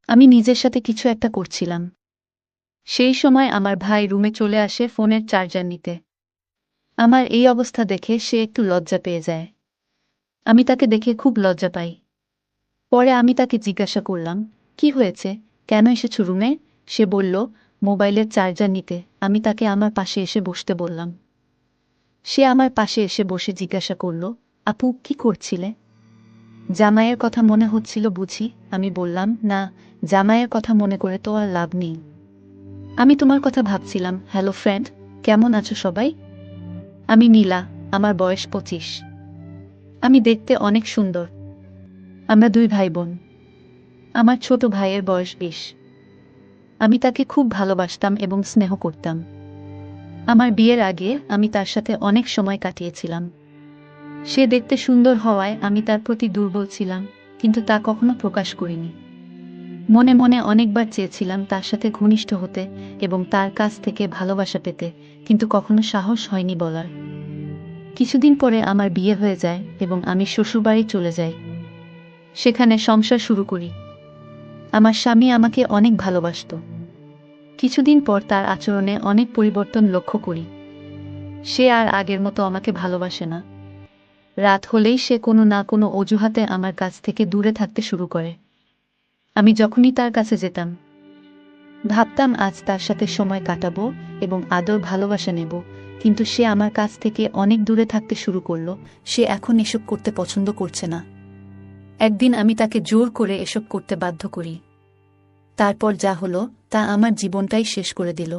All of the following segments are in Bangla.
আমি নিজের সাথে কিছু একটা করছিলাম। সেই সময় আমার ভাই রুমে চলে আসে ফোনের চার্জার নিতে। আমার এই অবস্থা দেখে সে একটু লজ্জা পেয়ে যায়। আমি তাকে দেখে খুব লজ্জা পাই। পরে আমি তাকে জিজ্ঞাসা করলাম, কি হয়েছে, কেন এসেছ রুমে? সে বলল, মোবাইলের চার্জার নিতে। আমি তাকে আমার পাশে এসে বসতে বললাম। সে আমার পাশে এসে বসে জিজ্ঞাসা করল, আপু কি করছিলে? জামাইয়ের কথা মনে হচ্ছিল বুঝি? আমি বললাম, না, জামাইয়ের কথা মনে করে তো আর লাভ নেই। আমি তোমার কথা ভাবছিলাম। হ্যালো ফ্রেন্ড, কেমন আছো সবাই? আমি নীলা, আমার বয়স 25। আমি দেখতে অনেক সুন্দর। আমরা 2 ভাই বোন। আমার ছোট ভাইয়ের বয়স 20। আমি তাকে খুব ভালোবাসতাম এবং স্নেহ করতাম। আমার বিয়ের আগে আমি তার সাথে অনেক সময় কাটিয়েছিলাম। সে দেখতে সুন্দর হওয়ায় আমি তার প্রতি দুর্বল ছিলাম, কিন্তু তা কখনো প্রকাশ করিনি। মনে মনে অনেকবার চেয়েছিলাম তার সাথে ঘনিষ্ঠ হতে এবং তার কাছ থেকে ভালোবাসা পেতে, কিন্তু কখনো সাহস হয়নি বলার। কিছুদিন পরে আমার বিয়ে হয়ে যায় এবং আমি শ্বশুরবাড়ি চলে যাই। সেখানে সংসার শুরু করি। আমার স্বামী আমাকে অনেক ভালোবাসত। কিছুদিন পর তার আচরণে অনেক পরিবর্তন লক্ষ্য করি। সে আর আগের মতো আমাকে ভালোবাসে না। রাত হলেই সে কোনো না কোনো অজুহাতে আমার কাছ থেকে দূরে থাকতে শুরু করে। আমি যখনই তার কাছে যেতাম, ভাবতাম আজ তার সাথে সময় কাটাবো এবং আদর ভালোবাসা নেব, কিন্তু সে আমার কাছ থেকে অনেক দূরে থাকতে শুরু করলো। সে এখন এসব করতে পছন্দ করছে না। একদিন আমি তাকে জোর করে এসব করতে বাধ্য করি। তারপর যা হলো তা আমার জীবনটাই শেষ করে দিল।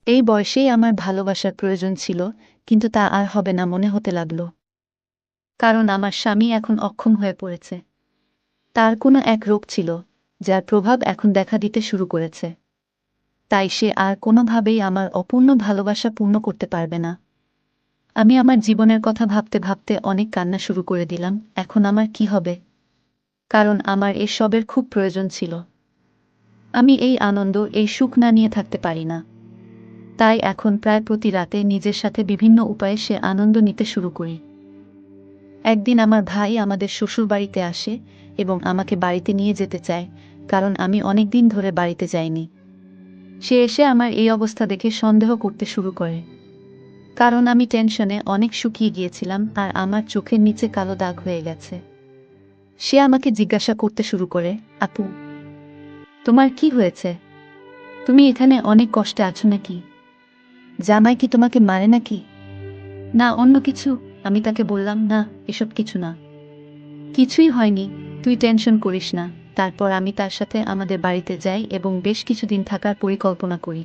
এই বয়সেই আমার ভালোবাসার প্রয়োজন ছিল, কিন্তু তা আর হবে না মনে হতে লাগলো। কারণ আমার স্বামী এখন অক্ষম হয়ে পড়েছে। তার কোনো এক রোগ ছিল, যার প্রভাব এখন দেখা দিতে শুরু করেছে। তাই সে আর কোনোভাবেই আমার অপূর্ণ ভালোবাসা পূর্ণ করতে পারবে না। আমি আমার জীবনের কথা ভাবতে ভাবতে অনেক কান্না শুরু করে দিলাম। এখন আমার কি হবে? কারণ আমার এসবের খুব প্রয়োজন ছিল। আমি এই আনন্দ, এই সুখ না নিয়ে থাকতে পারি না। তাই এখন প্রায় প্রতি রাতে নিজের সাথে বিভিন্ন উপায়ে সে আনন্দ নিতে শুরু করি। একদিন আমার ভাই আমাদের শ্বশুরবাড়িতে আসে এবং আমাকে বাড়িতে নিয়ে যেতে চায়, কারণ আমি অনেক দিন ধরে বাড়িতে যাইনি। সে এসে আমার এই অবস্থা দেখে সন্দেহ করতে শুরু করে, কারণ আমি টেনশনে অনেক শুকিয়ে গিয়েছিলাম আর আমার চোখের নিচে কালো দাগ হয়ে গেছে। সে আমাকে জিজ্ঞাসা করতে শুরু করে, আপু, তোমার কি হয়েছে? তুমি এখানে অনেক কষ্টে আছো নাকি? জামাই কি তোমাকে মারে নাকি? না অন্য কিছু? আমি তাকে বললাম, না, এসব কিছু না, কিছুই হয়নি, তুই টেনশন করিস না। তারপর আমি তার সাথে আমাদের বাড়িতে যাই এবং বেশ কিছুদিন থাকার পরিকল্পনা করি।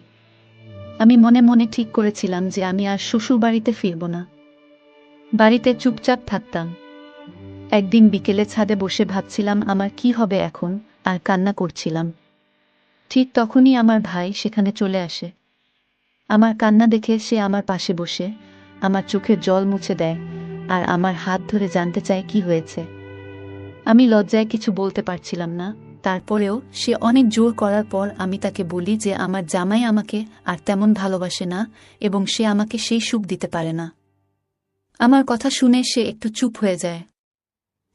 আমি মনে মনে ঠিক করেছিলাম যে আমি আর শ্বশুর বাড়িতে ফিরব না। বাড়িতে চুপচাপ থাকতাম। একদিন বিকেলে ছাদে বসে ভাবছিলাম আমার কি হবে এখন, আর কান্না করছিলাম। ঠিক তখনই আমার ভাই সেখানে চলে আসে। আমার কান্না দেখে সে আমার পাশে বসে আমার চোখের জল মুছে দেয় আর আমার হাত ধরে জানতে চায় কি হয়েছে। আমি লজ্জায় কিছু বলতে পারছিলাম না। তারপরেও সে অনেক জোর করার পর আমি তাকে বলি যে আমার জামাই আমাকে আর তেমন ভালোবাসে না এবং সে আমাকে সেই সুখ দিতে পারে না। আমার কথা শুনে সে একটু চুপ হয়ে যায়।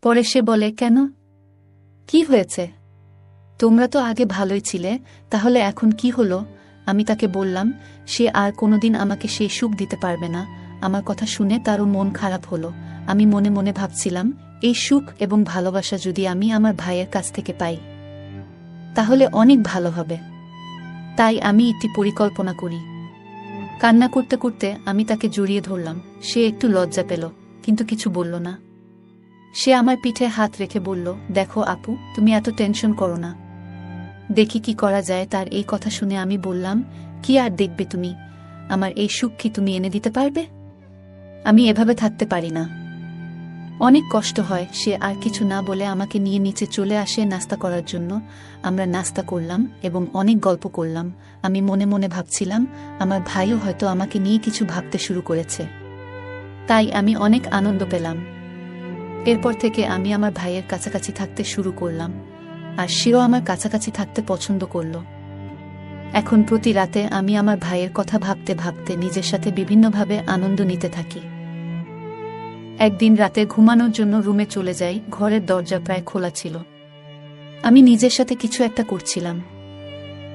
পরে সে বলে, কেন, কি হয়েছে? তোমরা তো আগে ভালোই ছিলে, তাহলে এখন কি হলো? আমি তাকে বললাম, সে আর কোনোদিন আমাকে সেই সুখ দিতে পারবে না। আমার কথা শুনে তারও মন খারাপ হলো। আমি মনে মনে ভাবছিলাম, এই সুখ এবং ভালোবাসা যদি আমি আমার ভাইয়ের কাছ থেকে পাই, তাহলে অনেক ভালো হবে। তাই আমি একটি পরিকল্পনা করি। কান্না করতে করতে আমি তাকে জড়িয়ে ধরলাম। সে একটু লজ্জা পেল, কিন্তু কিছু বলল না। সে আমার পিঠে হাত রেখে বলল, দেখো আপু, তুমি এত টেনশন করো না, দেখি কি করা যায়। তার এই কথা শুনে আমি বললাম, কি আর দেখবে তুমি, আমার এই সুখ কি তুমি এনে দিতে পারবে? আমি এভাবে থাকতে পারি না, অনেক কষ্ট হয়। সে আর কিছু না বলে আমাকে নিয়ে নিচে চলে আসে নাস্তা করার জন্য। আমরা নাস্তা করলাম এবং অনেক গল্প করলাম। আমি মনে মনে ভাবছিলাম, আমার ভাইও হয়তো আমাকে নিয়ে কিছু ভাবতে শুরু করেছে। তাই আমি অনেক আনন্দ পেলাম। এরপর থেকে আমি আমার ভাইয়ের কাছাকাছি থাকতে শুরু করলাম, আর সেও আমার কাছাকাছি থাকতে পছন্দ করল। এখন প্রতি রাতে আমি আমার ভাইয়ের কথা ভাবতে ভাবতে নিজের সাথে বিভিন্নভাবে আনন্দ নিতে থাকি। একদিন রাতে ঘুমানোর জন্য রুমে চলে যাই, ঘরের দরজা প্রায় খোলা ছিল। আমি নিজের সাথে কিছু একটা করছিলাম।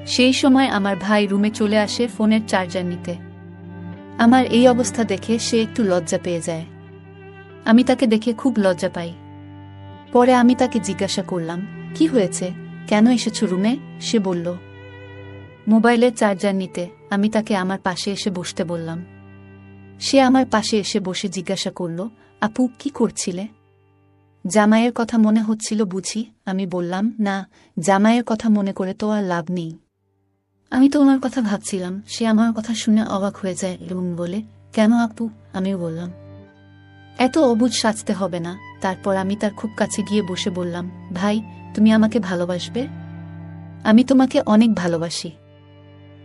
সেই সময় আমার ভাই রুমে চলে আসে ফোনের চার্জার নিতে। আমার এই অবস্থা দেখে সে একটু লজ্জা পেয়ে যায়। আমি তাকে দেখে খুব লজ্জা পাই। পরে আমি তাকে জিজ্ঞাসা করলাম, কি হয়েছে, কেন এসেছো রুমে? সে বলল, মোবাইলের চার্জার নিতে। আমি তাকে আমার পাশে এসে বসতে বললাম। সে আমার পাশে এসে বসে জিজ্ঞাসা করল, আপু কি করছিলে? জামাইয়ের কথা মনে হচ্ছিল বুঝি? আমি বললাম, না, জামাইয়ের কথা মনে করে তো আর লাভ নেই। আমি তো ওনার কথা ভাবছিলাম। সে আমার কথা শুনে অবাক হয়ে যায় এবং বলে, কেন আপু? আমিও বললাম, এত অবুঝ সাজতে হবে না। তারপর আমি তার খুব কাছে গিয়ে বসে বললাম, ভাই, তুমি আমাকে ভালোবাসবে? আমি তোমাকে অনেক ভালোবাসি।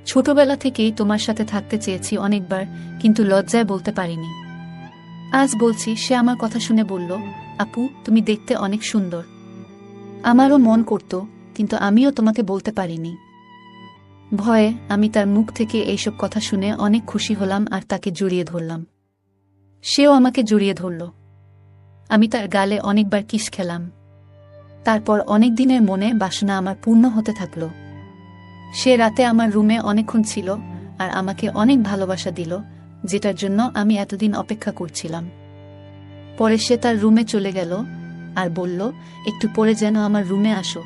ছোটবেলা থেকেই তোমার সাথে থাকতে চেয়েছি অনেকবার, কিন্তু লজ্জায় বলতে পারিনি। আজ বলছি। সে আমার কথা শুনে বলল, আপু তুমি দেখতে অনেক সুন্দর। আমারও মন করত, কিন্তু আমিও তোমাকে বলতে পারিনি। ভয়ে আমি তার মুখ থেকে এইসব কথা শুনে অনেক খুশি হলাম আর তাকে জড়িয়ে ধরলাম। সেও আমাকে জড়িয়ে ধরল। আমি তার গালে অনেকবার কিস খেলাম। তারপর অনেক দিনের মনে বাসনা আমার পূর্ণ হতে থাকল। সে রাতে আমার রুমে অনেকক্ষণ ছিল আর আমাকে অনেক ভালোবাসা দিল, যেটার জন্য আমি এতদিন অপেক্ষা করছিলাম। পরে সে তার রুমে চলে গেল আর বলল, একটু পরে যেন আমার রুমে আসো,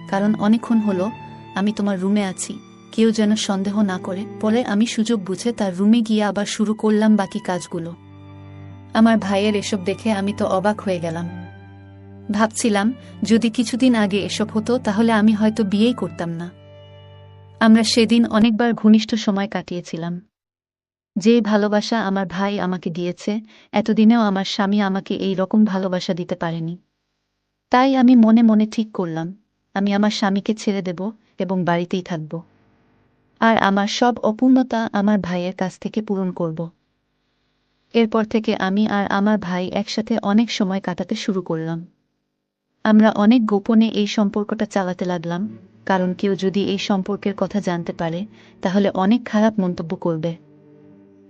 কারণ অনেকক্ষণ হলো আমি তোমার রুমে আছি, কেউ যেন সন্দেহ না করে। পরে আমি সুযোগ বুঝে তার রুমে গিয়ে আবার শুরু করলাম বাকি কাজগুলো। আমার ভাইয়ের এসব দেখে আমি তো অবাক হয়ে গেলাম। ভাবছিলাম, যদি কিছুদিন আগে এসব হতো তাহলে আমি হয়তো বিয়েই করতাম না। আমরা সেদিন অনেকবার ঘনিষ্ঠ সময় কাটিয়েছিলাম। যে ভালোবাসা আমার ভাই আমাকে দিয়েছে, এতদিনেও আমার স্বামী আমাকে এই রকম ভালোবাসা দিতে পারেনি। তাই আমি মনে মনে ঠিক করলাম, আমি আমার স্বামীকে ছেড়ে দেব এবং বাড়িতেই থাকব। আর আমার সব অপূর্ণতা আমার ভাইয়ের কাছ থেকে পূরণ করব। এরপর থেকে আমি আর আমার ভাই একসাথে অনেক সময় কাটাতে শুরু করলাম। আমরা অনেক গোপনে এই সম্পর্কটা চালাতে লাগলাম, কারণ কেউ যদি এই সম্পর্কের কথা জানতে পারে তাহলে অনেক খারাপ মন্তব্য করবে।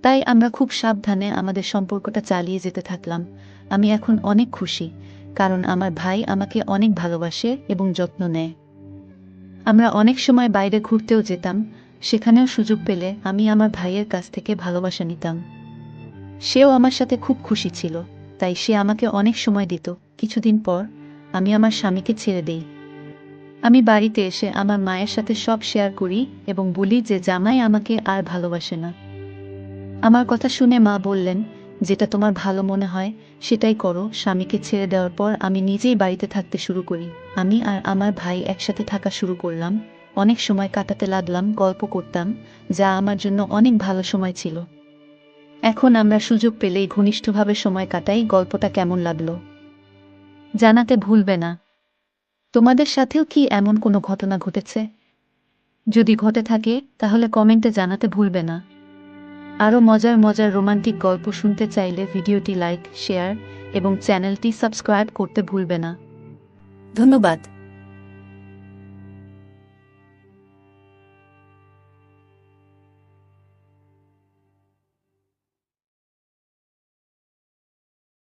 তাই আমরা খুব সাবধানে আমাদের সম্পর্কটা চালিয়ে যেতে থাকলাম। আমি এখন অনেক খুশি, কারণ আমার ভাই আমাকে অনেক ভালোবাসে এবং যত্ন নেয়। আমরা অনেক সময় বাইরে ঘুরতেও যেতাম, সেখানেও সুযোগ পেলে আমি আমার ভাইয়ের কাছ থেকে ভালোবাসা নিতাম। সেও আমার সাথে খুব খুশি ছিল, তাই সে আমাকে অনেক সময় দিত। কিছুদিন পর আমি আমার স্বামীকে ছেড়ে দেই। আমি বাড়িতে এসে আমার মায়ের সাথে সব শেয়ার করি এবং বলি যে জামাই আমাকে আর ভালোবাসে না। আমার কথা শুনে মা বললেন, যেটা তোমার ভালো মনে হয় সেটাই করো। স্বামীকে ছেড়ে দেওয়ার পর আমি নিজেই বাড়িতে থাকতে শুরু করি। আমি আর আমার ভাই একসাথে থাকা শুরু করলাম, অনেক সময় কাটাতে লাগলাম, গল্প করতাম, যা আমার জন্য অনেক ভালো সময় ছিল। এখন আমরা সুযোগ পেলেই ঘনিষ্ঠভাবে সময় কাটাই। গল্পটা কেমন লাগলো জানাতে ভুলবে না। তোমাদের সাথেও কি এমন কোনো ঘটনা ঘটেছে? যদি ঘটে থাকে তাহলে কমেন্টে জানাতে ভুলবে না। আরও মজার মজার রোমান্টিক গল্প শুনতে চাইলে ভিডিওটি লাইক, শেয়ার এবং চ্যানেলটি সাবস্ক্রাইব করতে ভুলবে না। ধন্যবাদ।